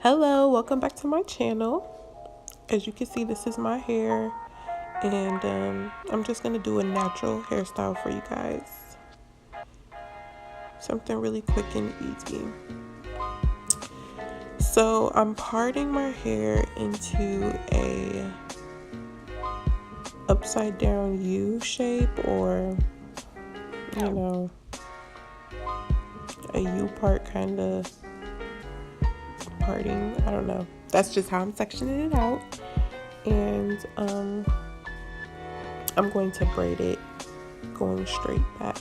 Hello, welcome back to my channel. As you can see, this is my hair, and I'm just gonna do a natural hairstyle for you guys. Something really quick and easy. So I'm parting my hair into a upside down U shape, or a U part kind of parting. I don't know. That's just how I'm sectioning it out. And I'm going to braid it going straight back.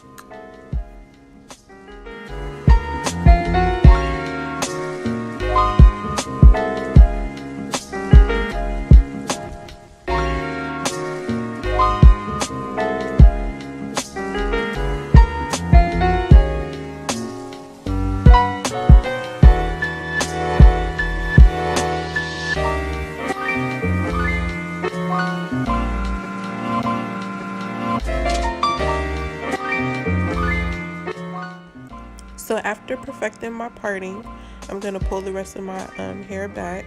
So after perfecting my parting, I'm going to pull the rest of my hair back.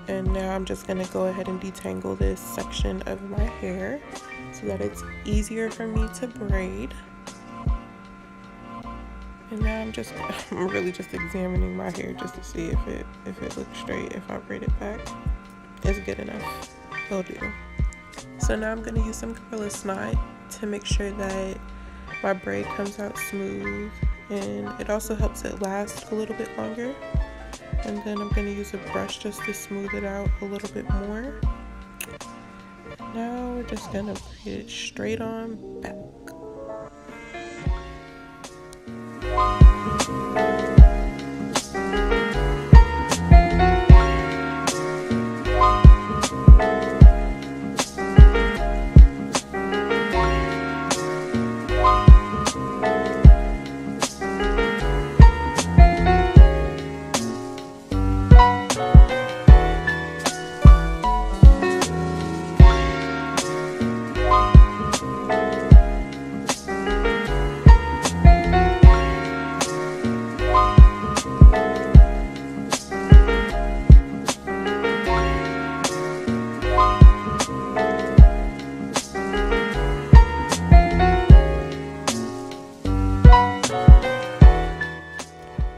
And now I'm just going to go ahead and detangle this section of my hair so that it's easier for me to braid. And now I'm really just examining my hair just to see if it looks straight. If I braid it back, it's good enough. It'll do. So now I'm going to use some Gorilla Snot to make sure that my braid comes out smooth, and it also helps it last a little bit longer. And then I'm going to use a brush just to smooth it out a little bit more. Now we're just going to braid it straight on back.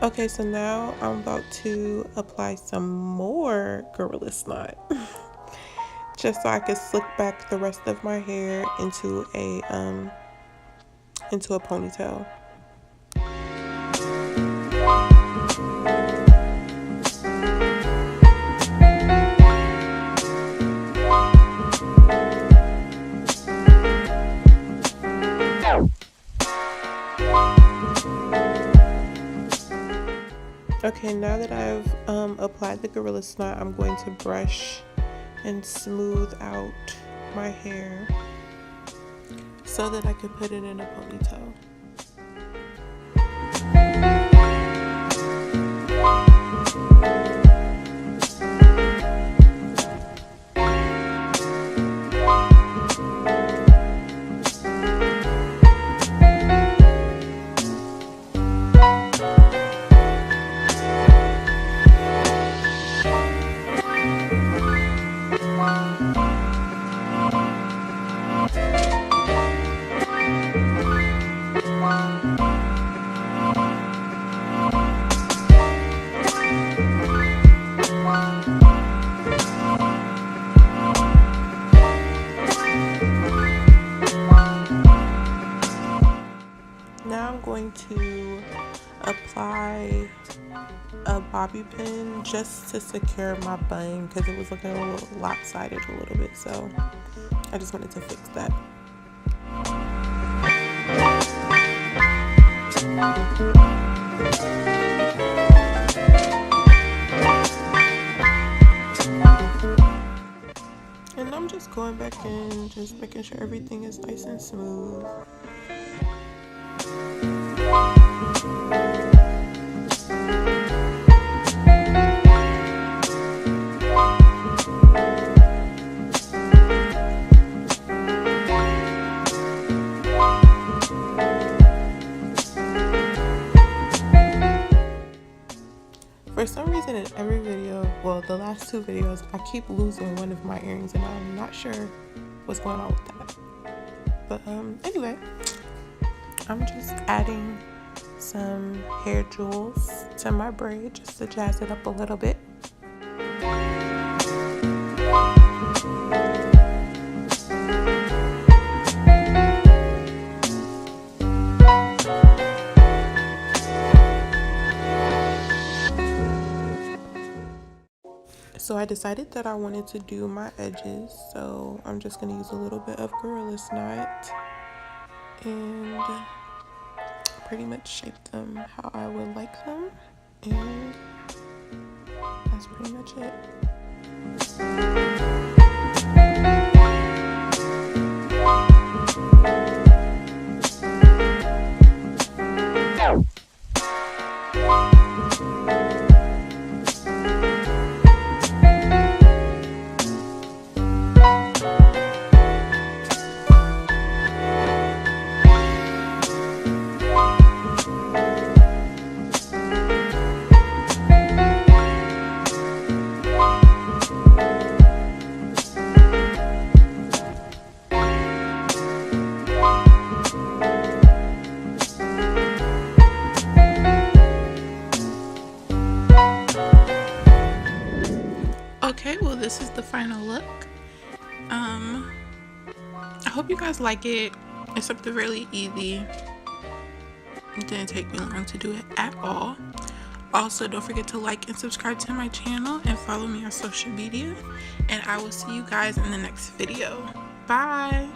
Okay, so now I'm about to apply some more Gorilla Snot just so I can slick back the rest of my hair into a ponytail. Okay, now that I've applied the Gorilla Snot, I'm going to brush and smooth out my hair so that I can put it in a ponytail. Now I'm going to apply a bobby pin just to secure my bun because it was looking a little lopsided a little bit, so I just wanted to fix that. And I'm just going back in, just making sure everything is nice and smooth. For some reason in every video, well, the last 2 videos, I keep losing one of my earrings and I'm not sure what's going on with that. But anyway, I'm just adding some hair jewels to my braid just to jazz it up a little bit. So I decided that I wanted to do my edges, so I'm just going to use a little bit of Gorilla Knot and pretty much shape them how I would like them, and that's pretty much it. Okay, well, this is the final look. I hope you guys like it. It's something really easy. It didn't take me long to do it at all. Also, don't forget to like and subscribe to my channel and follow me on social media. And I will see you guys in the next video. Bye!